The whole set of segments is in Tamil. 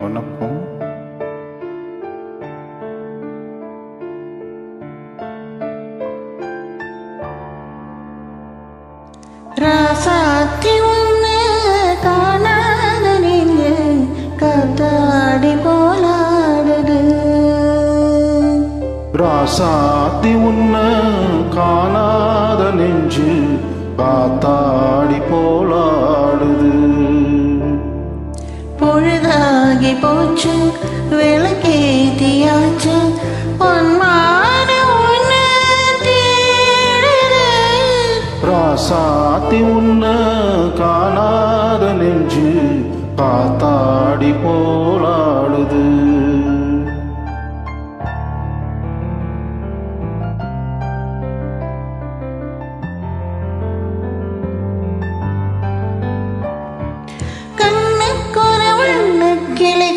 வணக்கம். ராசாத்தி உன்னை காணாத நெஞ்சு காத்தாடி போலாடுது. ராசாத்தி உன்னை காணாத நெஞ்சு காத்தாடி போலாடுது. பொழுதாகி போச்சு விளக்கேத்தியாச்சு பொன்மான உன்னை தேடுது. ராசாத்தி உன்னை காணாத நெஞ்சு காத்தாடி போலாடுது.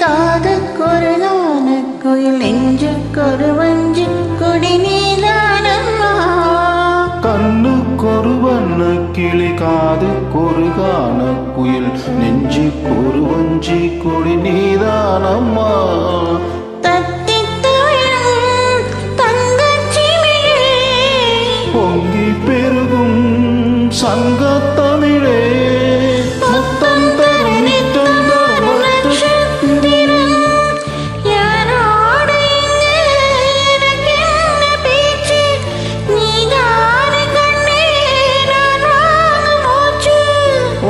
காதுக்கொரு நாணக்குயில் நெஞ்சுக்கொரு வஞ்சி கொடி நீதானம்மா. கண்ணுக்கொரு வண்ண கிளி காதுக்கொரு காணக்குயில் நெஞ்சுக்கொரு வஞ்சி கொடி நீதானம்மா. தத்தித்தவிழும் தங்கச்சிமிழே பொங்கி பெருகும் சங்கத்தமிழே முத்தம் தரும் நித்தம் தரும்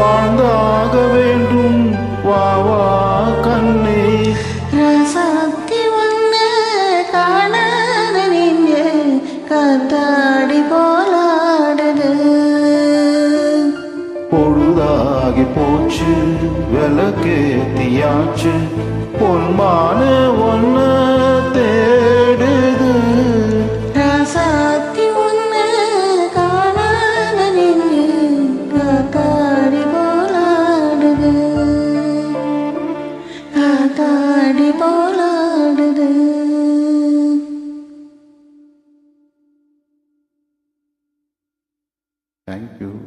வாழ்ந்தாக வேண்டும் வா வா கண்ணே. ராசாத்தி உன்னை காணாத நெஞ்சு காத்தாடி போலாடுது. பொழுதாகி போச்சு விளக்கேத்தியாச்சு பொன்மான ஒன்ன தேடுது. ராசாத்தி உன்னை காணாத நெஞ்சு காத்தாடி போலாடுது. காத்தாடி போலாடுது. Thank you.